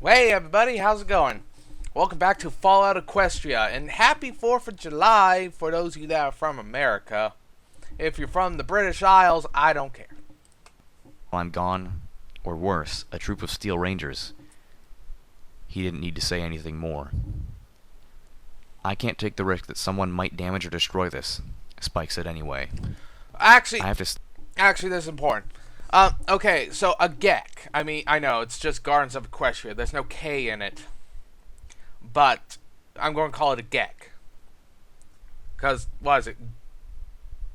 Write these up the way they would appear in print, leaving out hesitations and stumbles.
Hey everybody, how's it going? Welcome back to Fallout Equestria, and happy 4th of July for those of you that are from America. If you're from the British Isles, I don't care. I'm gone, or worse, a troop of steel rangers. He didn't need to say anything more. I can't take the risk that someone might damage or destroy this, Spike said anyway. Actually, I have to this is important. Okay, so a GEC. I know, it's just Gardens of Equestria. There's no K in it. But I'm going to call it a GEC. Because, what is it?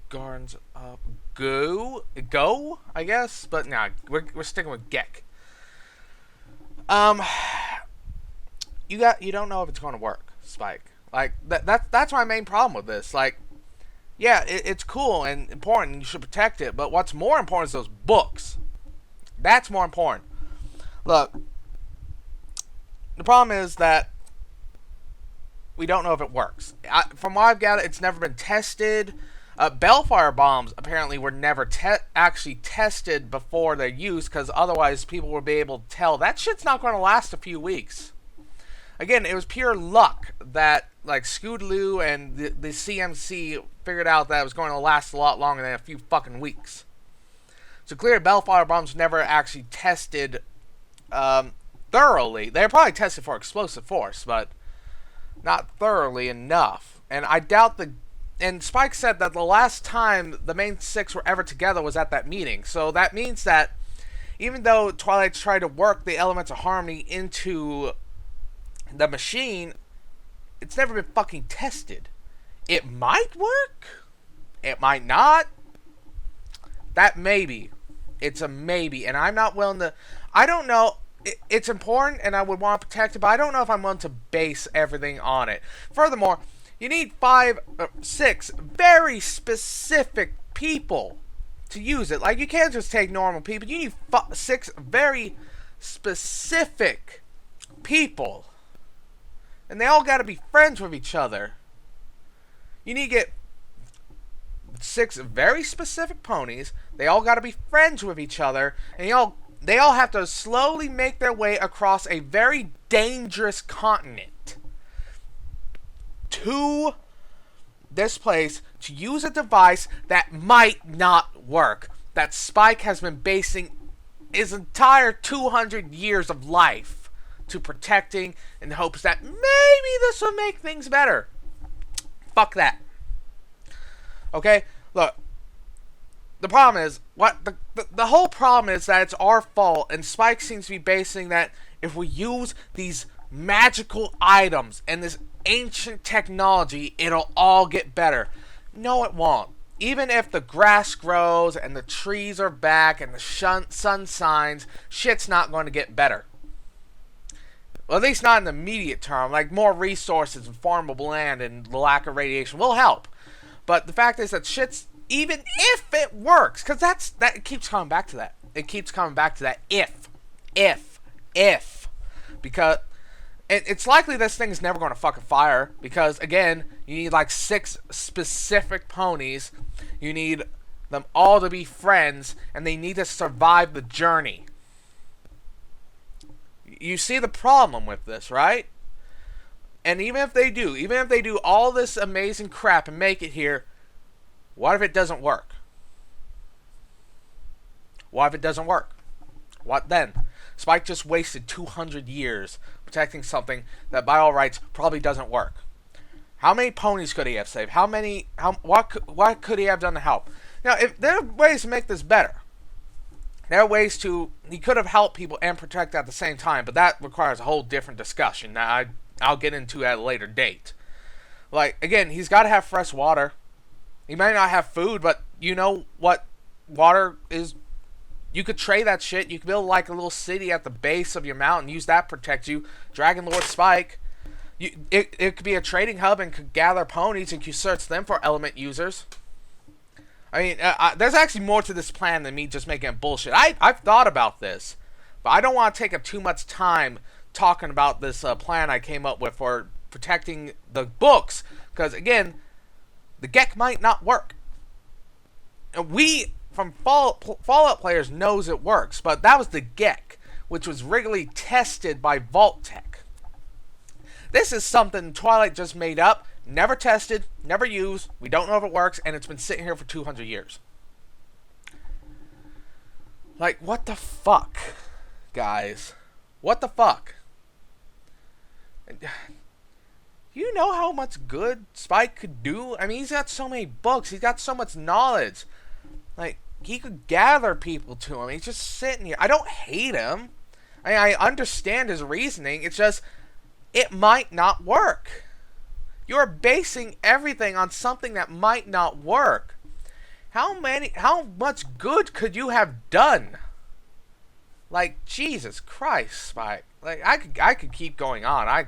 Gardens of... Go, I guess? But nah, we're sticking with GEC. You don't know if it's going to work, Spike. Like, that's my main problem with this. Like, yeah, it's cool and important, and you should protect it, but what's more important is those books. That's more important. Look, the problem is that we don't know if it works. From what I've gathered, it's never been tested. Bellfire bombs apparently were never actually tested before their use, because otherwise people would be able to tell that shit's not going to last a few weeks. Again, it was pure luck that like Scootaloo and the CMC figured out that it was going to last a lot longer than a few fucking weeks. So clearly Bellfire bombs never actually tested thoroughly. They were probably tested for explosive force, but not thoroughly enough. And I doubt and Spike said that the last time the main six were ever together was at that meeting. So that means that even though Twilight's tried to work the elements of harmony into the machine, it's never been fucking tested. It might work. It might not. That maybe. It's a maybe. And I'm not willing to... I don't know. It's important and I would want to protect it, but I don't know if I'm willing to base everything on it. Furthermore, you need 6 very specific people to use it. Like, you can't just take normal people. You need 6 very specific people. And they all got to be friends with each other. You need to get 6 very specific ponies. They all got to be friends with each other. And they all have to slowly make their way across a very dangerous continent to this place to use a device that might not work. That Spike has been basing his entire 200 years of life to protecting in hopes that maybe this will make things better. Fuck that. Okay? Look. The problem is, the whole problem is that it's our fault, and Spike seems to be basing that if we use these magical items and this ancient technology, it'll all get better. No, it won't. Even if the grass grows and the trees are back and the sun shines, shit's not going to get better. Well, at least not in the immediate term. Like, more resources and farmable land and the lack of radiation will help. But the fact is that shit's, even if it works, because it keeps coming back to that. It keeps coming back to that if. Because it's likely this thing is never going to fucking fire. Because, again, you need like 6 specific ponies. You need them all to be friends. And they need to survive the journey. You see the problem with this, right? And even if they do all this amazing crap and make it here, what if it doesn't work? What if it doesn't work? What then? Spike just wasted 200 years protecting something that by all rights probably doesn't work. How many ponies could he have saved? What could he have done to help? Now, if there are ways to make this better, there are ways he could have helped people and protect at the same time, but that requires a whole different discussion. Now, I'll get into at a later date. Like, again, he's got to have fresh water. He might not have food, but you know what water is. You could trade that shit. You could build like a little city at the base of your mountain. Use that to protect you. Dragon Lord Spike. It could be a trading hub and could gather ponies and you search them for element users. I mean, there's actually more to this plan than me just making bullshit. I've thought about this, but I don't want to take up too much time talking about this plan I came up with for protecting the books. Because, again, the GEC might not work. And we, from Fallout players, knows it works. But that was the GEC. which was regularly tested by Vault-Tec. This is something Twilight just made up, never tested, never used, we don't know if it works, and it's been sitting here for 200 years. Like, what the fuck, guys? What the fuck? You know how much good Spike could do? I mean, he's got so many books. He's got so much knowledge. Like, he could gather people to him. He's just sitting here. I don't hate him. I understand his reasoning. It's just, it might not work. You're basing everything on something that might not work. How much good could you have done? Like, Jesus Christ, Spike. Like, I could keep going on.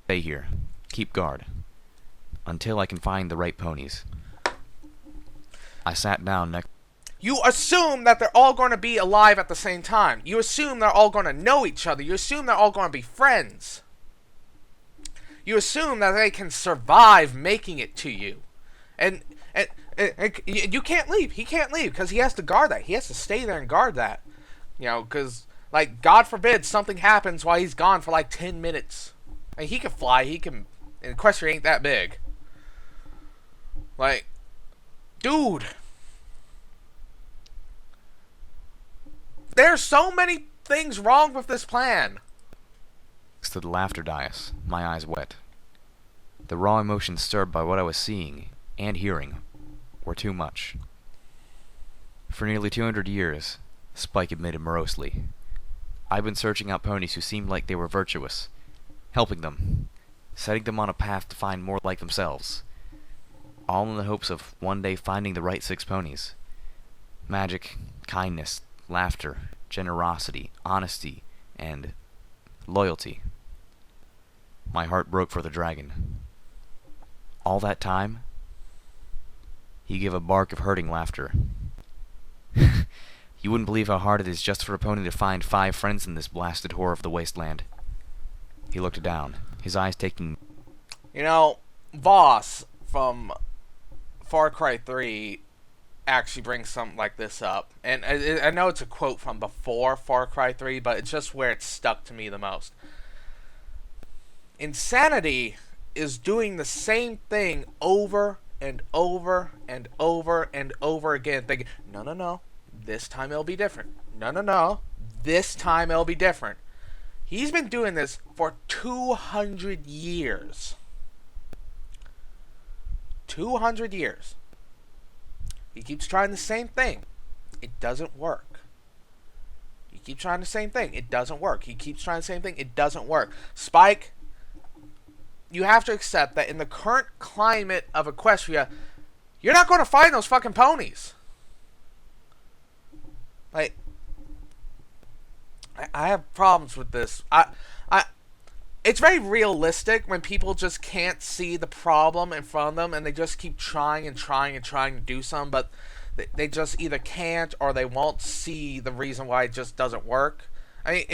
Stay here. Keep guard. Until I can find the right ponies. I sat down next... You assume that they're all going to be alive at the same time. You assume they're all going to know each other. You assume they're all going to be friends. You assume that they can survive making it to you. And you can't leave. He can't leave because he has to guard that. He has to stay there and guard that. You know, because, like, God forbid something happens while he's gone for, like, 10 minutes. I mean, he can fly. He can... And Equestria ain't that big. Like, dude. There's so many things wrong with this plan. Next to the laughter dais, my eyes wet. The raw emotions stirred by what I was seeing and hearing were too much. For nearly 200 years, Spike admitted morosely, I've been searching out ponies who seemed like they were virtuous, helping them, setting them on a path to find more like themselves, all in the hopes of one day finding the right 6 ponies. Magic, kindness, laughter, generosity, honesty, and loyalty. My heart broke for the dragon. All that time, he gave a bark of hurting laughter. You wouldn't believe how hard it is just for a pony to find 5 friends in this blasted horror of the wasteland. He looked down, his eyes taking... You know, Voss from Far Cry 3 actually brings something like this up. And I know it's a quote from before Far Cry 3, but it's just where it stuck to me the most. Insanity is doing the same thing over and over and over and over again, thinking, no, this time it'll be different. No, this time it'll be different. He's been doing this for 200 years. 200 years. He keeps trying the same thing. It doesn't work. He keeps trying the same thing. It doesn't work. He keeps trying the same thing. It doesn't work. Spike, you have to accept that in the current climate of Equestria, you're not going to find those fucking ponies. Like, I have problems with this. It's very realistic when people just can't see the problem in front of them and they just keep trying to do something, but they just either can't or they won't see the reason why it just doesn't work. I mean,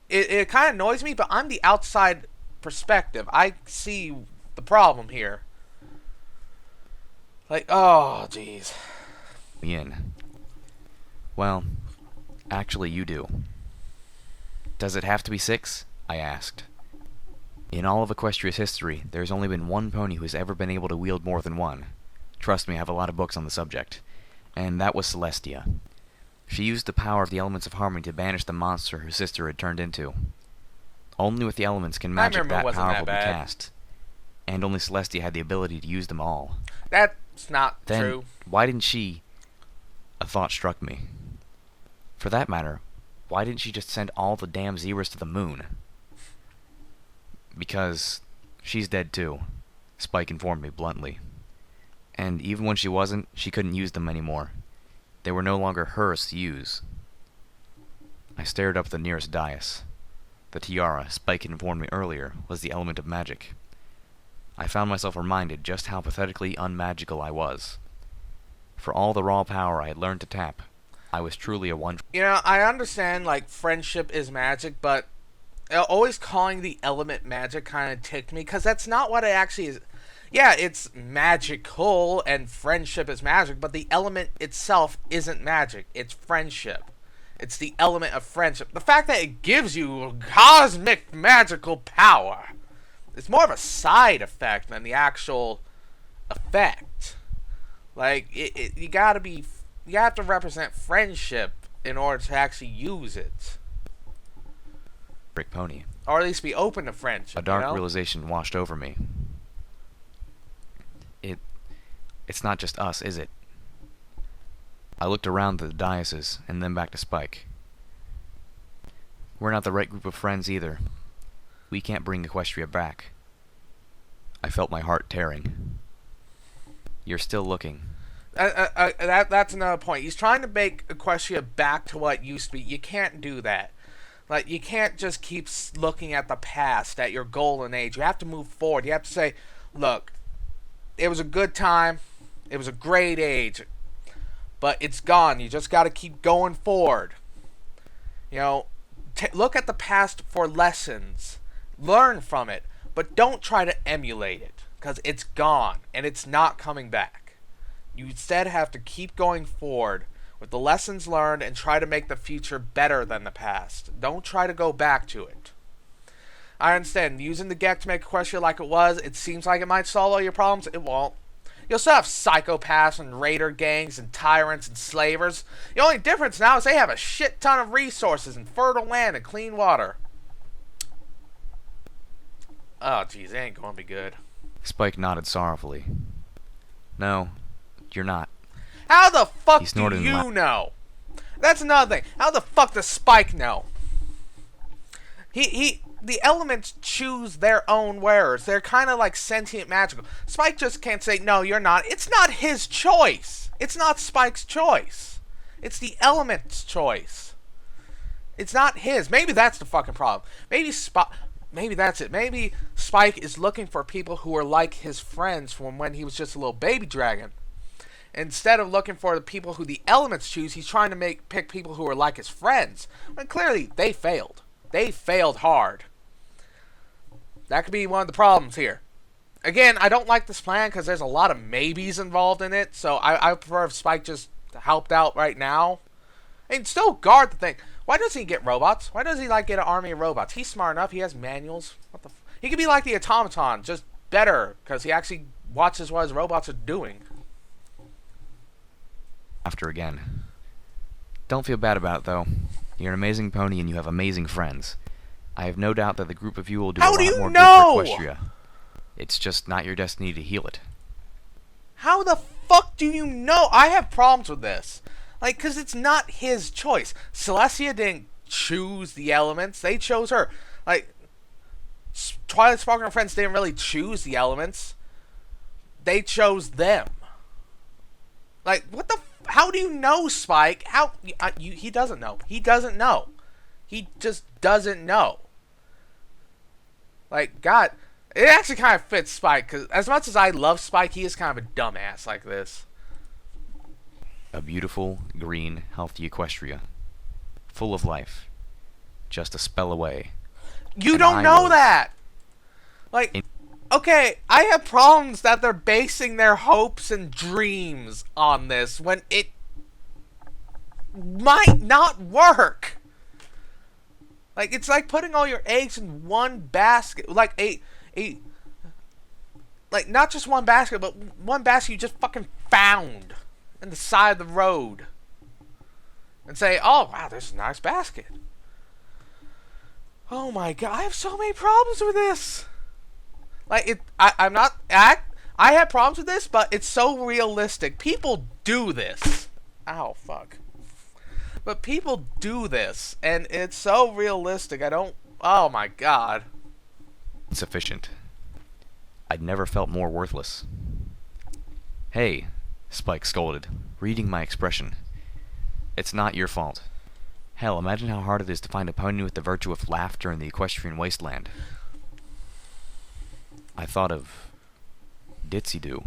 it kind of annoys me, but I'm the outside perspective. I see the problem here. Like, oh, jeez. In. Well, actually you do. Does it have to be 6? I asked. In all of Equestria's history, there's only been one pony who has ever been able to wield more than one. Trust me, I have a lot of books on the subject. And that was Celestia. She used the power of the elements of harmony to banish the monster her sister had turned into. Only with the elements can magic that powerful be cast. And only Celestia had the ability to use them all. That's not then, true. Why didn't she... A thought struck me. For that matter, why didn't she just send all the damn zebras to the moon? Because she's dead too, Spike informed me bluntly. And even when she wasn't, she couldn't use them anymore. They were no longer hers to use. I stared up at the nearest dais. The tiara, Spike had informed me earlier, was the element of magic. I found myself reminded just how pathetically unmagical I was. For all the raw power I had learned to tap, I was truly a one... You know, I understand, like, friendship is magic, but always calling the element magic kind of ticked me, because that's not what it actually is. Yeah, it's magical, and friendship is magic, but the element itself isn't magic. It's friendship. It's the element of friendship. The fact that it gives you cosmic magical power. It's more of a side effect than the actual effect. Like, you have to represent friendship in order to actually use it. Brick pony. Or at least be open to friendship. A dark realization washed over me. It's not just us, is it? I looked around the diocese and then back to Spike. We're not the right group of friends either. We can't bring Equestria back. I felt my heart tearing. You're still looking. That's another point. He's trying to make Equestria back to what it used to be. You can't do that. Like, you can't just keep looking at the past, at your golden age. You have to move forward. You have to say, look, it was a good time. It was a great age. But it's gone. You just got to keep going forward. You know, look at the past for lessons. Learn from it. But don't try to emulate it. Because it's gone. And it's not coming back. You instead have to keep going forward with the lessons learned and try to make the future better than the past. Don't try to go back to it. I understand. Using the Gek to make Equestria like it was, it seems like it might solve all your problems. It won't. You'll still have psychopaths and raider gangs and tyrants and slavers. The only difference now is they have a shit ton of resources and fertile land and clean water. Oh, jeez, it ain't gonna be good. Spike nodded sorrowfully. No, you're not. How the fuck do you know? That's another thing. How the fuck does Spike know? The elements choose their own wearers. They're kind of like sentient magical. Spike just can't say, no, you're not. It's not his choice. It's not Spike's choice. It's the element's choice. It's not his. Maybe that's the fucking problem. Maybe that's it. Maybe Spike is looking for people who are like his friends from when he was just a little baby dragon. Instead of looking for the people who the elements choose, he's trying to pick people who are like his friends. When clearly, they failed. They failed hard. That could be one of the problems here. Again, I don't like this plan because there's a lot of maybes involved in it. So I prefer if Spike just helped out right now. And still guard the thing. Why doesn't he get robots? Why doesn't he get an army of robots? He's smart enough. He has manuals. He could be like the automaton, just better because he actually watches what his robots are doing. After again. Don't feel bad about it, though. You're an amazing pony and you have amazing friends. I have no doubt that the group of you will do a lot more good for Equestria. It's just not your destiny to heal it. How the fuck do you know? I have problems with this. Because it's not his choice. Celestia didn't choose the elements. They chose her. Twilight Sparkle and her friends didn't really choose the elements. They chose them. What the... How do you know, Spike? He doesn't know. He doesn't know. He just doesn't know. God, it actually kind of fits Spike, because as much as I love Spike, he is kind of a dumbass like this. A beautiful, green, healthy Equestria. Full of life. Just a spell away. You don't know that! Okay, I have problems that they're basing their hopes and dreams on this when it might not work. It's like putting all your eggs in one basket. Not just one basket, but one basket you just fucking found in the side of the road. And say, oh, wow, there's a nice basket. Oh my god, I have so many problems with this. I have problems with this, but it's so realistic. People do this. Ow, fuck. But people do this, and it's so realistic. Oh my god. Insufficient. I'd never felt more worthless. Hey, Spike scolded, reading my expression. It's not your fault. Hell, imagine how hard it is to find a pony with the virtue of laughter in the equestrian wasteland. I thought of Ditsy-Doo.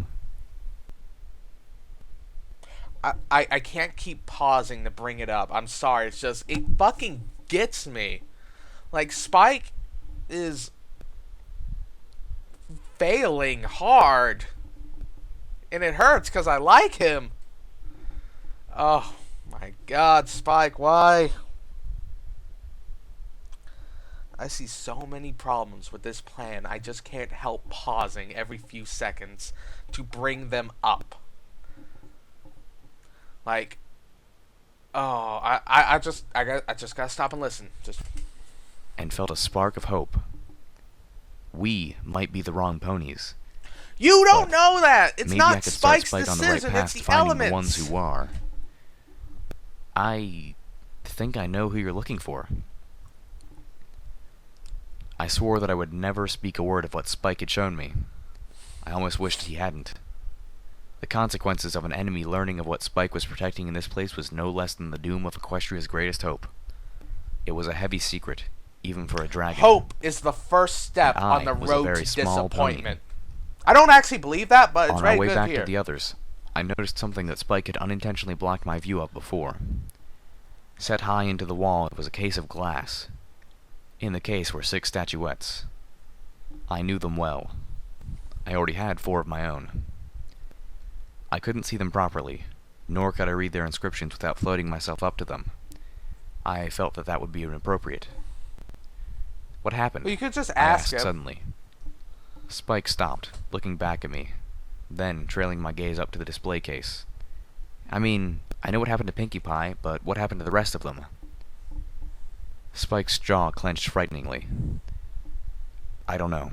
I can't keep pausing to bring it up. I'm sorry. It's just, it fucking gets me. Spike is failing hard. And it hurts because I like him. Oh my god, Spike, why? I see so many problems with this plan. I just can't help pausing every few seconds to bring them up. Like, oh, I just gotta stop and listen. Just And felt a spark of hope. We might be the wrong ponies. you don't know that. It's Maybe I not could start Spike's Spike on the right decision. path It's to the finding elements. the ones who are. I think I know who you're looking for. I swore that I would never speak a word of what Spike had shown me. I almost wished he hadn't. The consequences of an enemy learning of what Spike was protecting in this place was no less than the doom of Equestria's greatest hope. It was a heavy secret, even for a dragon. Hope is the first step And on the I was a road very to small disappointment. I don't actually believe that, but it's On very our way good back here. to the others, I noticed something that Spike had unintentionally blocked my view of before. Set high into the wall, it was a case of glass. In the case were 6 statuettes. I knew them well. I already had 4 of my own. I couldn't see them properly, nor could I read their inscriptions without floating myself up to them. I felt that that would be inappropriate. What happened? Well, you could just I ask asked him. suddenly. Spike stopped, looking back at me, then trailing my gaze up to the display case. I mean, I know what happened to Pinkie Pie, but what happened to the rest of them? Spike's jaw clenched frighteningly. I don't know.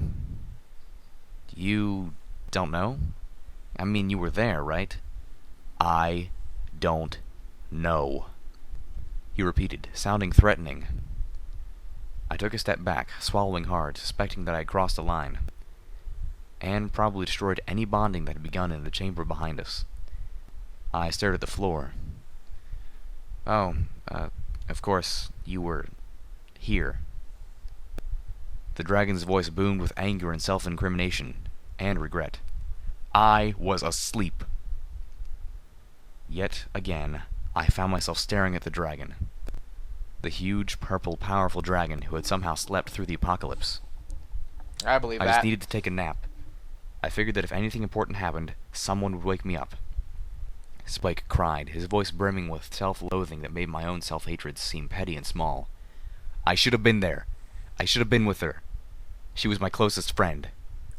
You don't know? I mean, you were there, right? I don't know, he repeated, sounding threatening. I took a step back, swallowing hard, suspecting that I had crossed a line, and probably destroyed any bonding that had begun in the chamber behind us. I stared at the floor. Oh, of course, you were here. The dragon's voice boomed with anger and self-incrimination, and regret. I was asleep. Yet again, I found myself staring at the dragon. The huge, purple, powerful dragon who had somehow slept through the apocalypse. I believe I that. just needed to take a nap. I figured that if anything important happened, someone would wake me up. Spike cried, his voice brimming with self-loathing that made my own self-hatred seem petty and small. I should have been there. I should have been with her. She was my closest friend.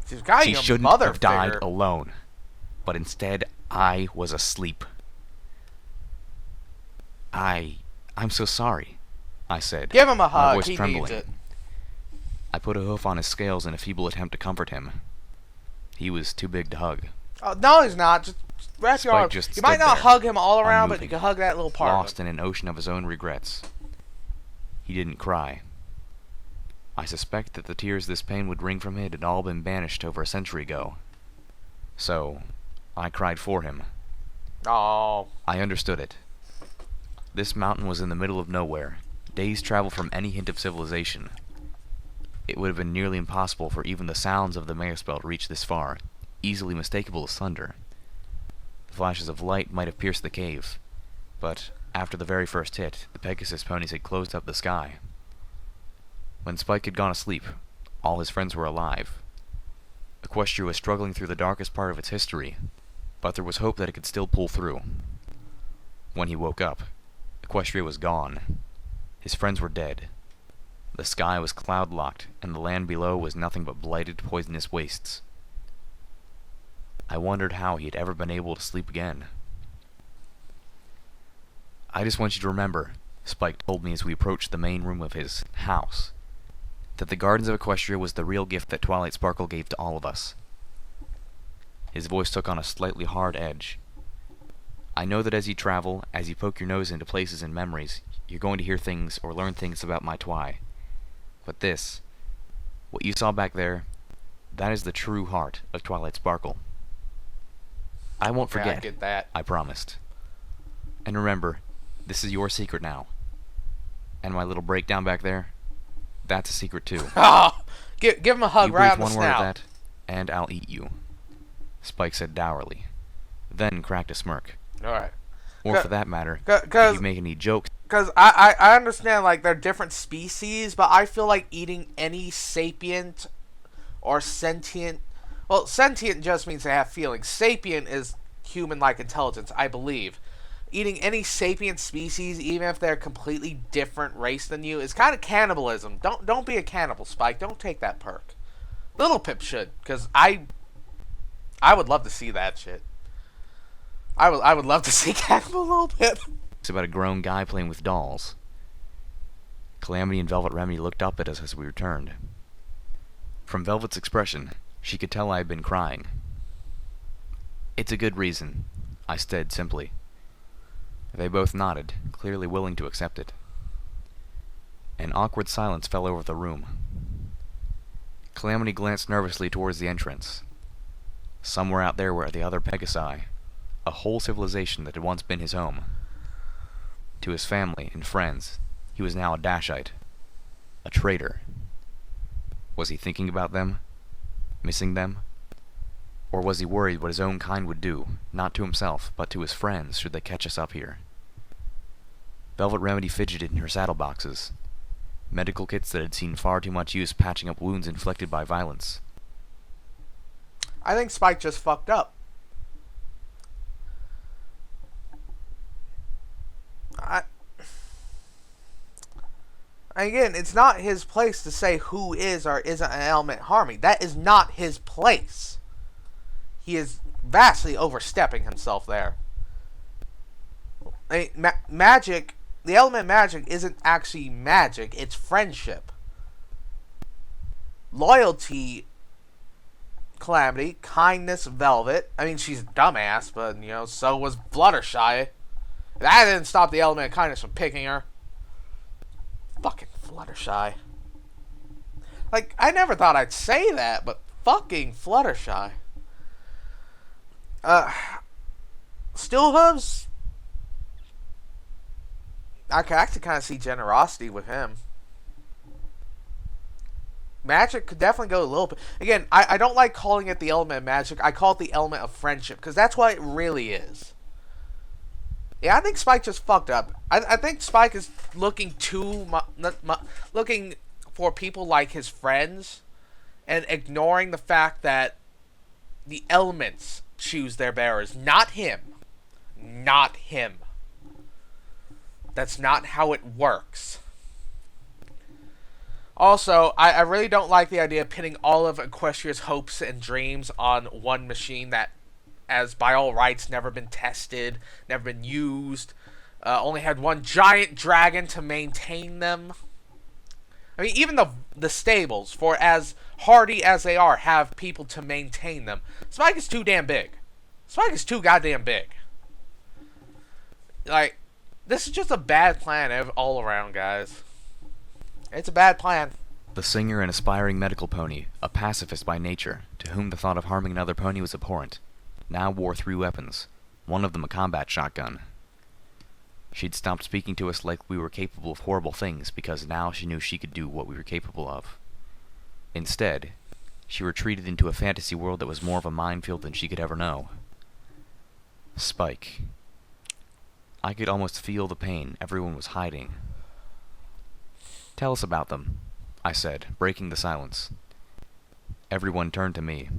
She's got She your shouldn't mother have died figure. alone. But instead, I was asleep. I'm so sorry, I said. Give him a my hug. voice He trembling. needs it. I put a hoof on his scales in a feeble attempt to comfort him. He was too big to hug. Oh, no, he's not. Just wrap your Spike arms. just You might stood not there, hug him all around, but you unmoving, can hug that little part. Lost in an ocean of his own regrets. He didn't cry. I suspect that the tears this pain would wring from him had all been banished over a century ago. So, I cried for him. Oh. I understood it. This mountain was in the middle of nowhere, days' travel from any hint of civilization. It would have been nearly impossible for even the sounds of the megaspell to reach this far, easily mistakable as thunder. The flashes of light might have pierced the cave, but after the very first hit, the Pegasus ponies had closed up the sky. When Spike had gone asleep, all his friends were alive. Equestria was struggling through the darkest part of its history, but there was hope that it could still pull through. When he woke up, Equestria was gone. His friends were dead. The sky was cloud-locked, and the land below was nothing but blighted, poisonous wastes. I wondered how he had ever been able to sleep again. I just want you to remember, Spike told me as we approached the main room of his house, that the Gardens of Equestria was the real gift that Twilight Sparkle gave to all of us. His voice took on a slightly hard edge. I know that as you travel, as you poke your nose into places and memories, you're going to hear things or learn things about my Twi. But this, what you saw back there, that is the true heart of Twilight Sparkle. I won't Yeah, forget, I get that. I promised. And remember, this is your secret now. And my little breakdown back there, that's a secret too. Oh, give him a hug You right breathe on the one word of snout. that, and I'll eat you, Spike said dourly, then cracked a smirk. All right. Or C- for that matter, c- if 'cause- you make any jokes. Because I understand, like, they're different species, but I feel like eating any sapient or sentient... Well, sentient just means they have feelings. Sapient is human-like intelligence, I believe. eating any sapient species, even if they're a completely different race than you, is kind of cannibalism. Don't be a cannibal, Spike. Don't take that perk. Little Pip should, because I would love to see that shit. I would love to see cannibal Little Pip. It's about a grown guy playing with dolls. Calamity and Velvet Remedy looked up at us as we returned. From Velvet's expression, she could tell I had been crying. "It's a good reason," I said simply. They both nodded, clearly willing to accept it. An awkward silence fell over the room. Calamity glanced nervously towards the entrance. Somewhere out there were the other Pegasi, a whole civilization that had once been his home. To his family and friends, he was now a Dashite, a traitor. Was he thinking about them? Missing them? Or was he worried what his own kind would do, not to himself, but to his friends should they catch us up here? Velvet Remedy fidgeted in her saddleboxes, medical kits that had seen far too much use patching up wounds inflicted by violence. I think Spike just fucked up. Again, it's not his place to say who is or isn't an element harming. That is not his place. He is vastly overstepping himself there. Magic, the element magic isn't actually magic, it's friendship. Loyalty, Calamity, kindness, Velvet. I mean, she's a dumbass, but, so was Fluttershy. That didn't stop the element of kindness from picking her. Fucking Fluttershy. Like, I never thought I'd say that, but fucking Fluttershy. Steelhooves, I can actually kind of see generosity with him. Magic could definitely go a little bit. Again, I don't like calling it the element of magic. I call it the element of friendship, because that's what it really is. Yeah, I think Spike just fucked up. I think Spike is looking looking for people like his friends and ignoring the fact that the elements choose their bearers, not him. Not him. That's not how it works. Also, I really don't like the idea of pinning all of Equestria's hopes and dreams on one machine that, as by all rights, never been tested, never been used, only had one giant dragon to maintain them. I mean, even the stables, for as hardy as they are, have people to maintain them. Spike is too damn big. Spike is too goddamn big. Like, this is just a bad plan all around, guys. It's a bad plan. The singer, an aspiring medical pony, a pacifist by nature, to whom the thought of harming another pony was abhorrent, now wore 3 weapons, one of them a combat shotgun. She'd stopped speaking to us like we were capable of horrible things because now she knew she could do what we were capable of. Instead, she retreated into a fantasy world that was more of a minefield than she could ever know. Spike. I could almost feel the pain everyone was hiding. "Tell us about them," I said, breaking the silence. Everyone turned to me.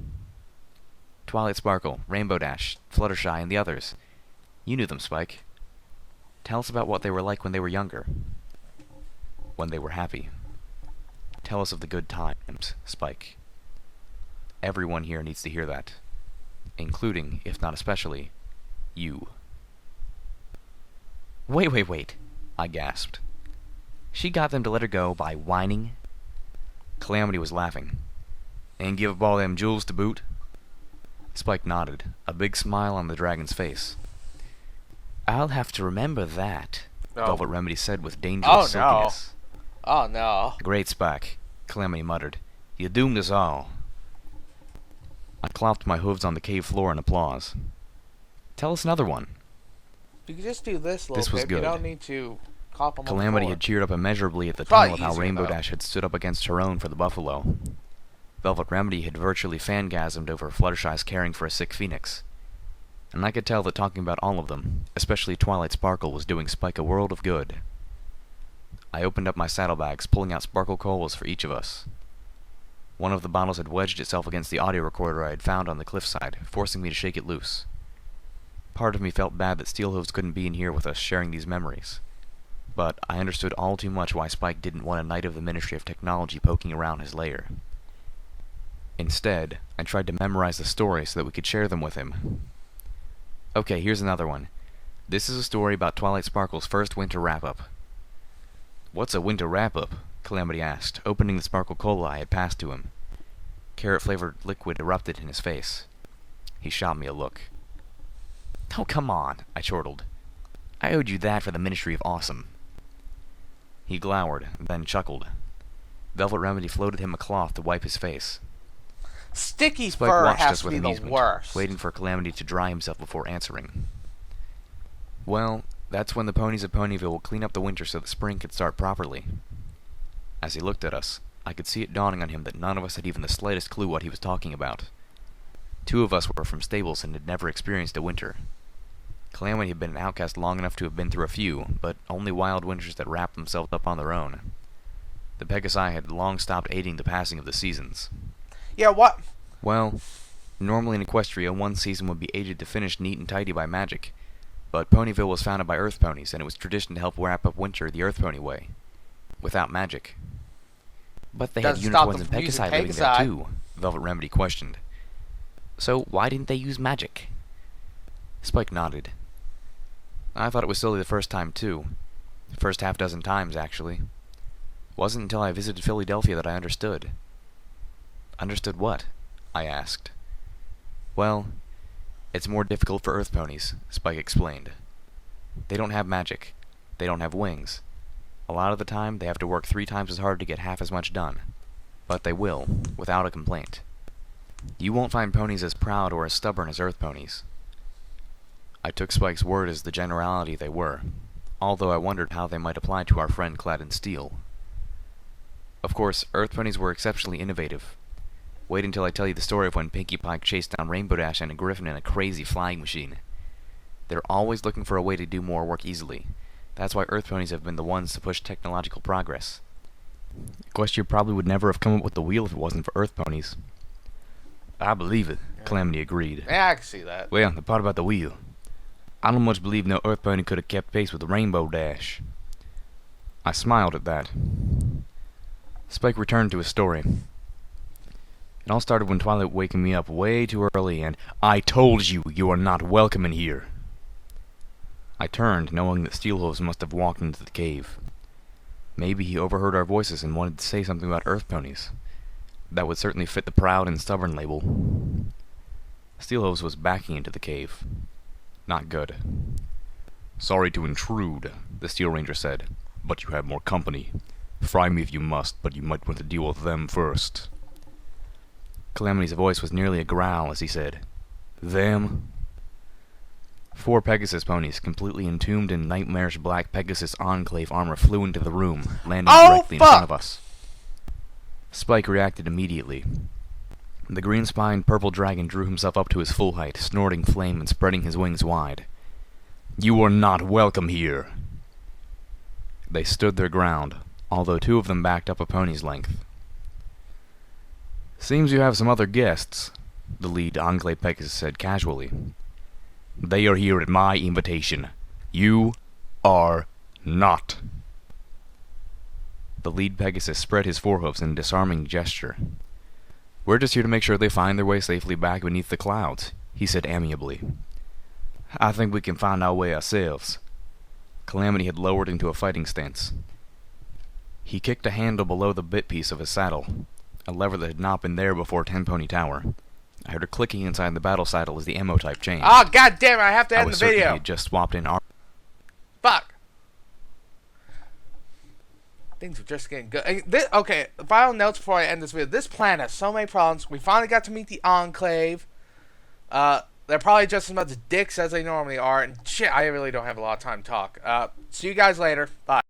"Twilight Sparkle, Rainbow Dash, Fluttershy, and the others. You knew them, Spike. Tell us about what they were like when they were younger. When they were happy. Tell us of the good times, Spike. Everyone here needs to hear that. Including, if not especially, you." Wait, I gasped. She got them to let her go by whining? Calamity was laughing. "And give up all them jewels to boot?" Spike nodded, a big smile on the dragon's face. "I'll have to remember that," Velvet Remedy said with dangerous silkiness. Oh no. "Great, Spike," Calamity muttered. "You doomed us all." I clopped my hooves on the cave floor in applause. "Tell us another one." You can just do this little This was bit. good. You don't need to cop them Calamity had cheered up immeasurably at the tale of how Rainbow Dash had stood up against her own for the buffalo. Velvet Remedy had virtually fangasmed over Fluttershy's caring for a sick phoenix. And I could tell that talking about all of them, especially Twilight Sparkle, was doing Spike a world of good. I opened up my saddlebags, pulling out sparkle coals for each of us. One of the bottles had wedged itself against the audio recorder I had found on the cliffside, forcing me to shake it loose. Part of me felt bad that Steelhooves couldn't be in here with us sharing these memories. But I understood all too much why Spike didn't want a Knight of the Ministry of Technology poking around his lair. Instead, I tried to memorize the stories so that we could share them with him. Okay, here's another one. This is a story about Twilight Sparkle's first winter wrap-up. What's a winter wrap-up? Calamity asked, opening the Sparkle Cola I had passed to him. Carrot-flavored liquid erupted in his face. He shot me a look. Oh, come on, I chortled. I owed you that for the Ministry of Awesome. He glowered, then chuckled. Velvet Remedy floated him a cloth to wipe his face. Sticky Spike fur watched has us to with be the amusement, worst. waiting for Calamity to dry himself before answering. Well, that's when the ponies of Ponyville will clean up the winter so that spring could start properly. As he looked at us, I could see it dawning on him that none of us had even the slightest clue what he was talking about. 2 of us were from stables and had never experienced a winter. Calamity had been an outcast long enough to have been through a few, but only wild winters that wrapped themselves up on their own. The Pegasi had long stopped aiding the passing of the seasons. Yeah, what? Well, normally in Equestria, one season would be aided to finish neat and tidy by magic, but Ponyville was founded by Earth Ponies, and it was tradition to help wrap up winter the Earth Pony way, without magic. But they had unicorns and Pegasi living there too, Velvet Remedy questioned. So why didn't they use magic? Spike nodded. I thought it was silly the first time too. The first half dozen times, actually. Wasn't until I visited Philadelphia that I understood. Understood what? I asked. Well, it's more difficult for Earth Ponies, Spike explained. They don't have magic. They don't have wings. A lot of the time, they have to work 3 times as hard to get half as much done. But they will, without a complaint. You won't find ponies as proud or as stubborn as Earth Ponies. I took Spike's word as the generality they were, although I wondered how they might apply to our friend clad in steel. Of course, Earth Ponies were exceptionally innovative. Wait until I tell you the story of when Pinkie Pie chased down Rainbow Dash and a Griffin in a crazy flying machine. They're always looking for a way to do more work easily. That's why Earth Ponies have been the ones to push technological progress. Equestria probably would never have come up with the wheel if it wasn't for Earth Ponies. I believe it, yeah. Calamity agreed. Yeah, I can see that. Well, the part about the wheel. I don't much believe no Earth Pony could have kept pace with the Rainbow Dash. I smiled at that. Spike returned to his story. It all started when Twilight waking me up way too early and, I told you, you are not welcome in here. I turned, knowing that Steelhooves must have walked into the cave. Maybe he overheard our voices and wanted to say something about Earth Ponies. That would certainly fit the proud and stubborn label. Steelhooves was backing into the cave. Not good. Sorry to intrude, the Steel Ranger said, but you have more company. Fry me if you must, but you might want to deal with them first. Calamity's voice was nearly a growl as he said, Them? 4 Pegasus ponies, completely entombed in nightmarish black Pegasus Enclave armor, flew into the room, landing directly in front of us. Spike reacted immediately. The green-spined purple dragon drew himself up to his full height, snorting flame and spreading his wings wide. You are not welcome here. They stood their ground, although 2 of them backed up a pony's length. Seems you have some other guests, the lead Enclave Pegasus said casually. They are here at my invitation. You are not. The lead Pegasus spread his forehoofs in a disarming gesture. We're just here to make sure they find their way safely back beneath the clouds, he said amiably. I think we can find our way ourselves. Calamity had lowered into a fighting stance. He kicked a handle below the bit piece of his saddle, a lever that had not been there before Tenpony Tower. I heard a clicking inside the battle saddle as the ammo type changed. Oh, god damn it, I have to end the video. He had just swapped in armor. Fuck. Things are just getting good. Okay, final notes before I end this video. This plan has so many problems. We finally got to meet the Enclave. They're probably just as much dicks as they normally are. And shit, I really don't have a lot of time to talk. See you guys later. Bye.